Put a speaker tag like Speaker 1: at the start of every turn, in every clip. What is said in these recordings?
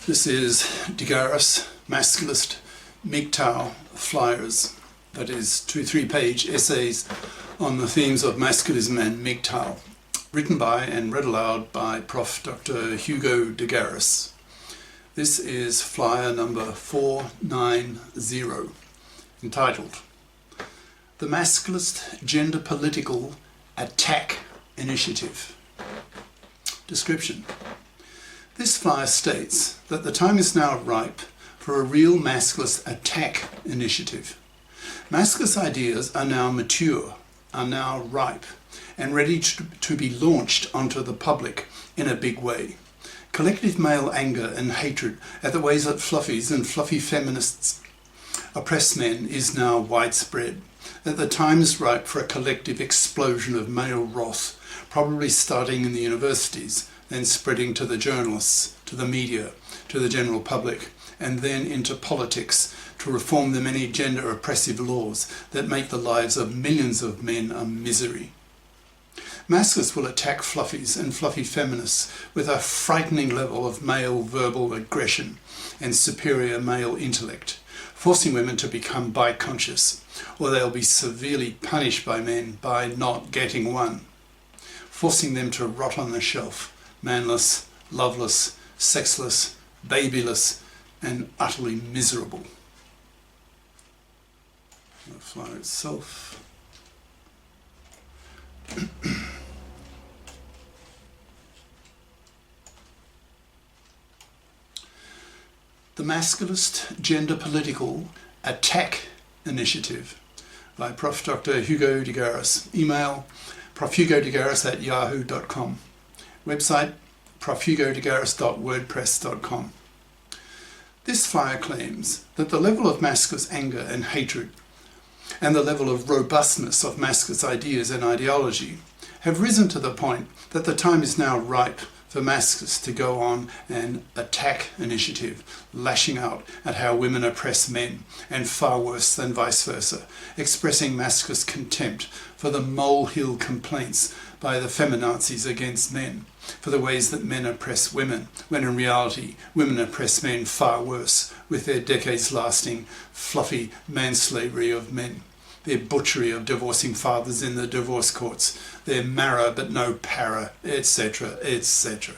Speaker 1: This is Garis, Masculist, MGTOW flyers, that is 2 3-page essays on the themes of Masculism and MGTOW, written by and read aloud by Prof. Dr. Hugo de Garis. This is flyer number 490, entitled The Masculist Gender Political Attack Initiative. Description. This flyer states that the time is now ripe for a real masculist attack initiative. Masculist ideas are now mature, are now ripe, and ready to be launched onto the public in a big way. Collective male anger and hatred at the ways that fluffies and fluffy feminists oppress men is now widespread. That the time is ripe for a collective explosion of male wrath, probably starting in the universities, then spreading to the journalists, to the media, to the general public, and then into politics to reform the many gender oppressive laws that make the lives of millions of men a misery. Masculists will attack fluffies and fluffy feminists with a frightening level of male verbal aggression and superior male intellect, forcing women to become biconscious, or they'll be severely punished by men by not getting one, forcing them to rot on the shelf, manless, loveless, sexless, babyless, and utterly miserable. The flyer itself. The Masculist Gender Political Attack Initiative by Prof. Dr. Hugo de Garis. Email profhugodegaris@yahoo.com. Website profhugodegaris.wordpress.com. This flyer claims that the level of masculist anger and hatred and the level of robustness of masculist ideas and ideology have risen to the point that the time is now ripe for masculists to go on an attack initiative, lashing out at how women oppress men, and far worse than vice versa, expressing masculist contempt for the molehill complaints by the feminazis against men, for the ways that men oppress women, when in reality women oppress men far worse, with their decades-lasting fluffy manslavery of men, their butchery of divorcing fathers in the divorce courts, their mara but no para, etc., etc.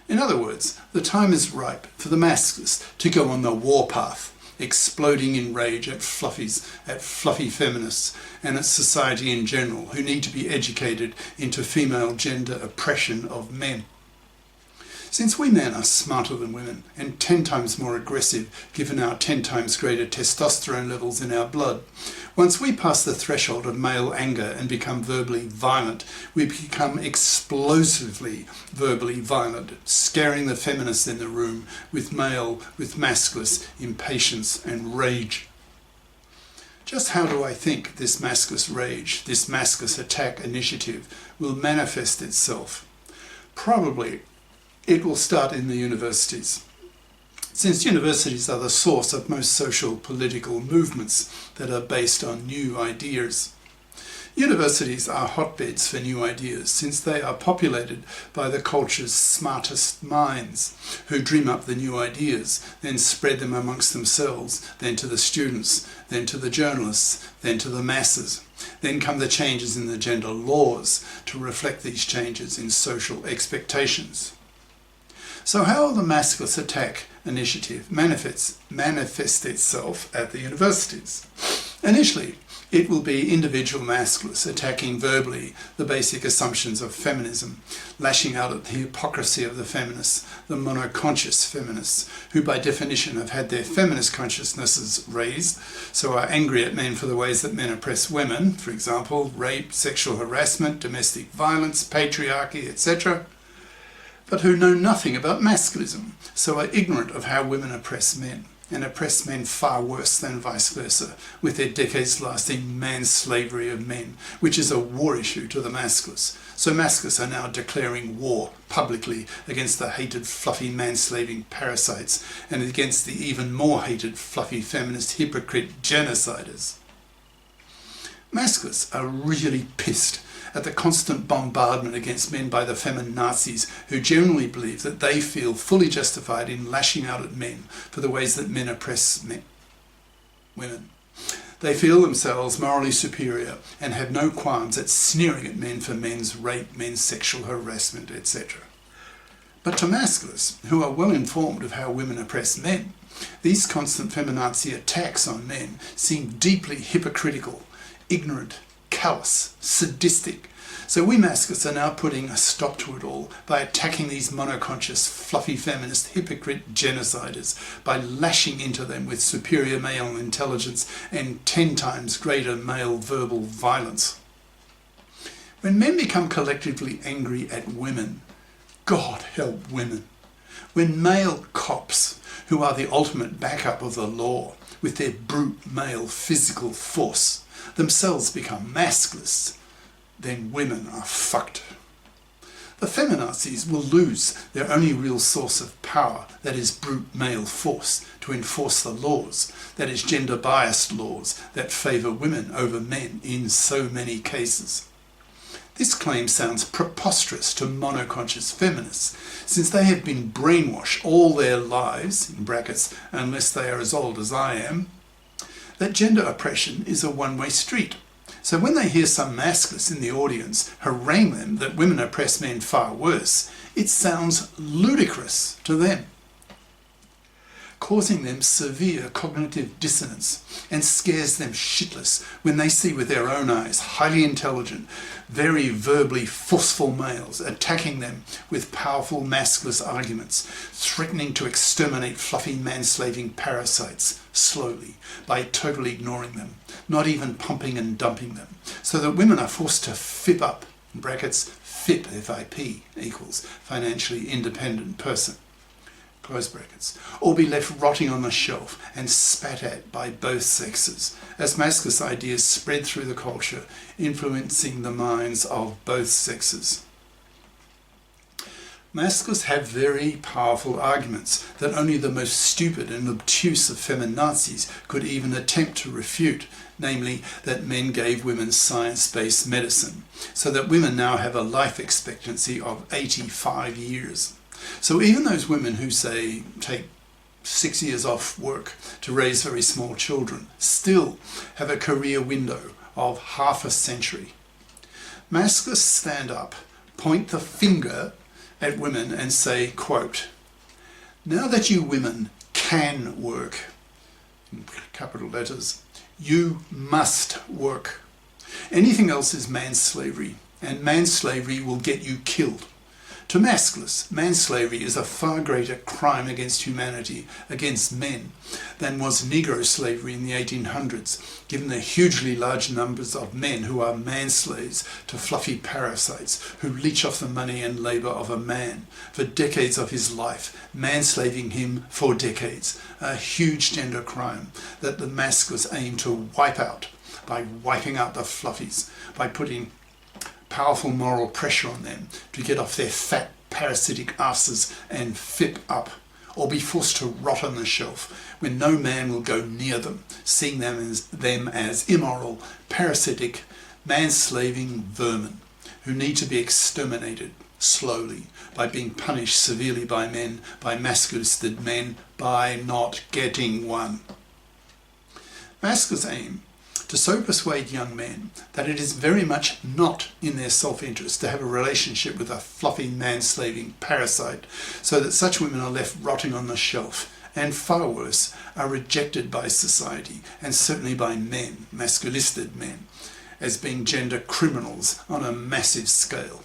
Speaker 1: In other words, the time is ripe for the masculists to go on the warpath, exploding in rage at fluffies, at fluffy feminists, and at society in general, who need to be educated into female gender oppression of men. Since we men are smarter than women and 10 times more aggressive given our 10 times greater testosterone levels in our blood, once we pass the threshold of male anger and become verbally violent, we become explosively verbally violent, scaring the feminists in the room with masculist impatience and rage. Just how do I think this masculist rage, this masculist attack initiative will manifest itself? Probably it will start in the universities, since universities are the source of most social political movements that are based on new ideas. Universities are hotbeds for new ideas, since they are populated by the culture's smartest minds, who dream up the new ideas, then spread them amongst themselves, then to the students, then to the journalists, then to the masses. Then come the changes in the gender laws to reflect these changes in social expectations. So how will the Masculist Attack Initiative manifest itself at the universities? Initially, it will be individual masculists attacking verbally the basic assumptions of feminism, lashing out at the hypocrisy of the feminists, the monoconscious feminists, who by definition have had their feminist consciousnesses raised, so are angry at men for the ways that men oppress women, for example, rape, sexual harassment, domestic violence, patriarchy, etc., but who know nothing about masculism, so are ignorant of how women oppress men, and oppress men far worse than vice versa, with their decades-lasting man-slavery of men, which is a war issue to the masculists. So masculists are now declaring war publicly against the hated fluffy man-slaving parasites, and against the even more hated fluffy feminist hypocrite genociders. Masculists are really pissed at the constant bombardment against men by the feminazis, who generally believe that they feel fully justified in lashing out at men for the ways that men oppress women. They feel themselves morally superior and have no qualms at sneering at men for men's rape, men's sexual harassment, etc. But to Masculists, who are well informed of how women oppress men, these constant feminazi attacks on men seem deeply hypocritical, ignorant, callous, sadistic. So we Masculists are now putting a stop to it all by attacking these monoconscious, fluffy feminist hypocrite genociders, by lashing into them with superior male intelligence and 10 times greater male verbal violence. When men become collectively angry at women, God help women. When male cops, who are the ultimate backup of the law, with their brute male physical force, themselves become Masculists, then women are fucked. The feminazis will lose their only real source of power, that is brute male force, to enforce the laws, that is gender-biased laws that favour women over men in so many cases. This claim sounds preposterous to monoconscious feminists, since they have been brainwashed all their lives, in brackets, unless they are as old as I am, that gender oppression is a one-way street. So when they hear some Masculists in the audience harangue them that women oppress men far worse, it sounds ludicrous to them, causing them severe cognitive dissonance, and scares them shitless when they see with their own eyes highly intelligent, very verbally forceful males attacking them with powerful Masculist arguments, threatening to exterminate fluffy man-slaving parasites slowly by totally ignoring them, not even pumping and dumping them, so that women are forced to FIP up, in brackets, FIP, F-I-P, equals financially independent person, close brackets, or be left rotting on the shelf and spat at by both sexes, as Masculist ideas spread through the culture, influencing the minds of both sexes. Masculists have very powerful arguments that only the most stupid and obtuse of feminazis could even attempt to refute, namely that men gave women science-based medicine, so that women now have a life expectancy of 85 years. So even those women who say take 6 years off work to raise very small children still have a career window of half a century. Masculists stand up, point the finger at women and say, quote, "Now that you women can work," in capital letters, "you must work. Anything else is manslavery, and manslavery will get you killed." To Masculists, manslavery is a far greater crime against humanity, against men, than was Negro slavery in the 1800s, given the hugely large numbers of men who are manslaves to fluffy parasites who leech off the money and labour of a man for decades of his life, manslaving him for decades, a huge gender crime that the Masculists aim to wipe out by wiping out the fluffies, by putting powerful moral pressure on them to get off their fat parasitic asses and FIP up, or be forced to rot on the shelf when no man will go near them, seeing them as immoral, parasitic, manslaving vermin who need to be exterminated slowly by being punished severely by men, by masculisted men, by not getting one. Masculists aim to so persuade young men that it is very much not in their self-interest to have a relationship with a fluffy man-slaving parasite, so that such women are left rotting on the shelf, and far worse, are rejected by society, and certainly by men, masculisted men, as being gender criminals on a massive scale.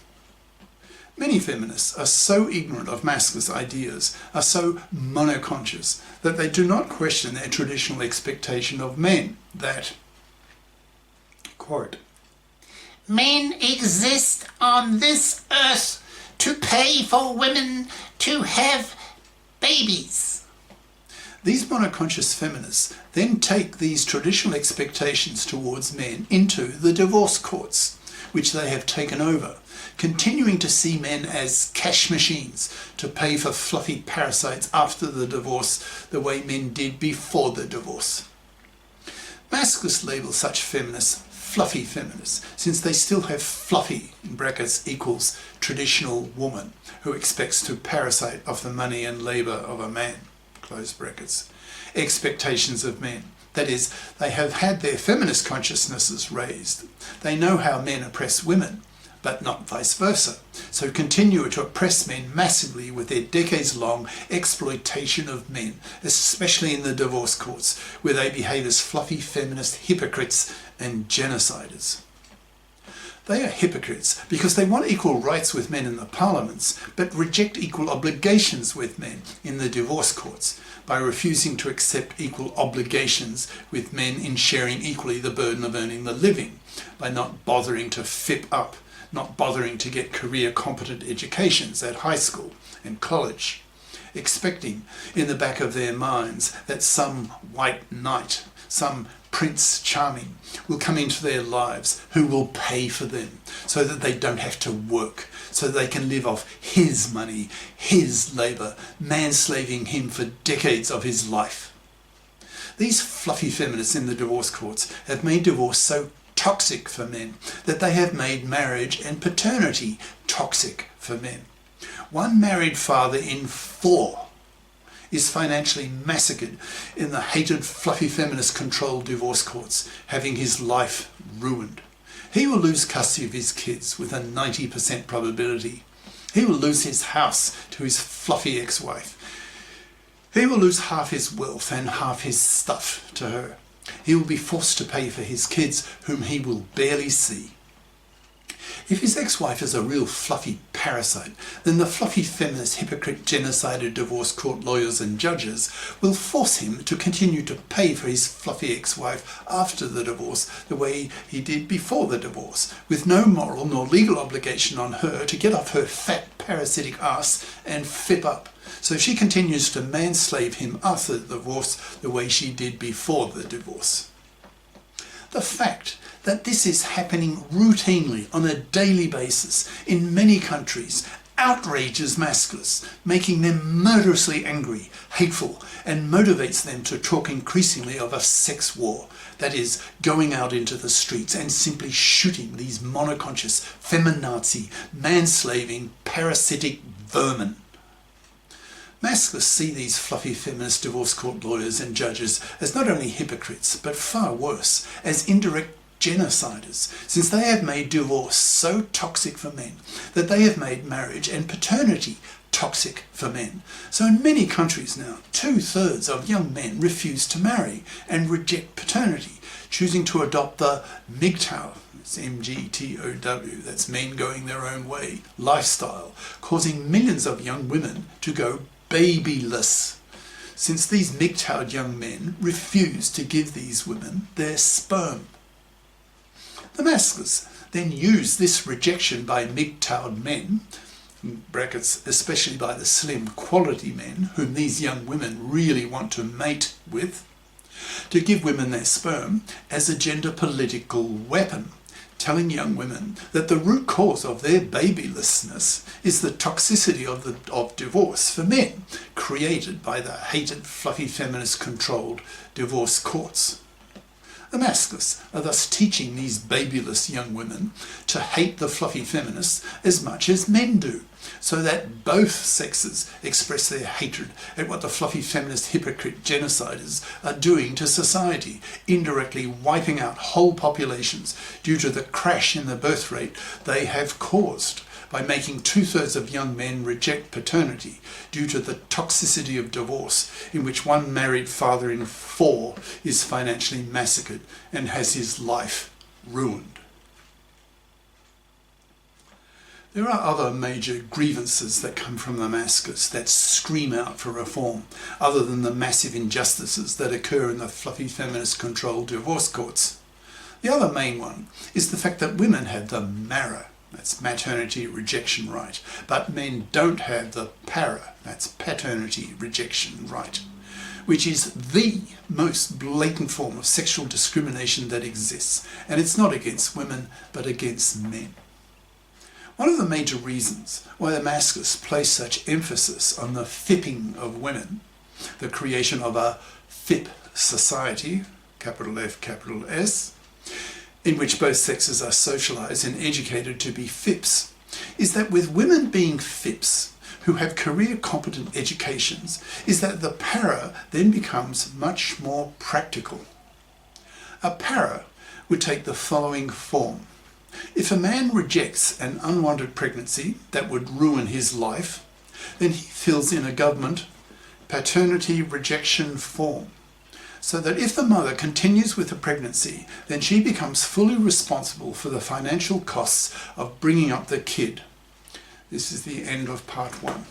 Speaker 1: Many feminists are so ignorant of Masculist ideas, are so monoconscious, that they do not question their traditional expectation of men, that, quote,
Speaker 2: "Men exist on this earth to pay for women to have babies."
Speaker 1: These monoconscious feminists then take these traditional expectations towards men into the divorce courts, which they have taken over, continuing to see men as cash machines to pay for fluffy parasites after the divorce the way men did before the divorce. Masculists label such feminists fluffy feminists, since they still have fluffy, in brackets, equals traditional woman, who expects to parasite off the money and labour of a man, close brackets. Expectations of men. That is, they have had their feminist consciousnesses raised. They know how men oppress women, but not vice versa, so continue to oppress men massively with their decades-long exploitation of men, especially in the divorce courts, where they behave as fluffy feminist hypocrites and genociders. They are hypocrites because they want equal rights with men in the parliaments, but reject equal obligations with men in the divorce courts by refusing to accept equal obligations with men in sharing equally the burden of earning the living, by not bothering to FIP up, not bothering to get career competent educations at high school and college, expecting in the back of their minds that some white knight, some Prince Charming will come into their lives who will pay for them so that they don't have to work, so they can live off his money, his labour, manslaving him for decades of his life. These fluffy feminists in the divorce courts have made divorce so toxic for men that they have made marriage and paternity toxic for men. One married father in 4 is financially massacred in the hated fluffy feminist controlled divorce courts, having his life ruined. He will lose custody of his kids with a 90% probability. He will lose his house to his fluffy ex-wife. He will lose half his wealth and half his stuff to her. He will be forced to pay for his kids, whom he will barely see. If his ex-wife is a real fluffy parasite, then the fluffy feminist hypocrite genocidal divorce court lawyers and judges will force him to continue to pay for his fluffy ex-wife after the divorce the way he did before the divorce, with no moral nor legal obligation on her to get off her fat parasitic ass and FIP up, so she continues to manslave him after the divorce the way she did before the divorce. The fact that this is happening routinely on a daily basis in many countries outrages Masculists, making them murderously angry, hateful, and motivates them to talk increasingly of a sex war, that is, going out into the streets and simply shooting these monoconscious, feminazi, manslaving, parasitic vermin. Masculists see these fluffy feminist divorce court lawyers and judges as not only hypocrites, but far worse, as indirect genociders, since they have made divorce so toxic for men that they have made marriage and paternity toxic for men. So in many countries now, 2/3 of young men refuse to marry and reject paternity, choosing to adopt the MGTOW, it's MGTOW, that's men going their own way, lifestyle, causing millions of young women to go babyless, since these MGTOWed young men refuse to give these women their sperm. The Masculists then use this rejection by MGTOWed men, in brackets, especially by the slim quality men whom these young women really want to mate with, to give women their sperm as a gender political weapon, telling young women that the root cause of their babylessness is the toxicity of divorce for men, created by the hated fluffy feminist controlled divorce courts. The Masculists are thus teaching these babyless young women to hate the fluffy feminists as much as men do, so that both sexes express their hatred at what the fluffy feminist hypocrite genociders are doing to society, indirectly wiping out whole populations due to the crash in the birth rate they have caused, by making 2/3 of young men reject paternity due to the toxicity of divorce, in which one married father in 4 is financially massacred and has his life ruined. There are other major grievances that come from the Masculists that scream out for reform, other than the massive injustices that occur in the fluffy feminist controlled divorce courts. The other main one is the fact that women have the MARA, that's maternity rejection right, but men don't have the PARA, that's paternity rejection right, which is the most blatant form of sexual discrimination that exists, and it's not against women but against men. One of the major reasons why the Masculists place such emphasis on the fipping of women, the creation of a FIP society, capital F, capital S, in which both sexes are socialised and educated to be FIPS, is that with women being FIPS, who have career competent educations, is that the para then becomes much more practical. A para would take the following form. If a man rejects an unwanted pregnancy that would ruin his life, then he fills in a government paternity rejection form, so that if the mother continues with the pregnancy, then she becomes fully responsible for the financial costs of bringing up the kid. This is the end of part 1.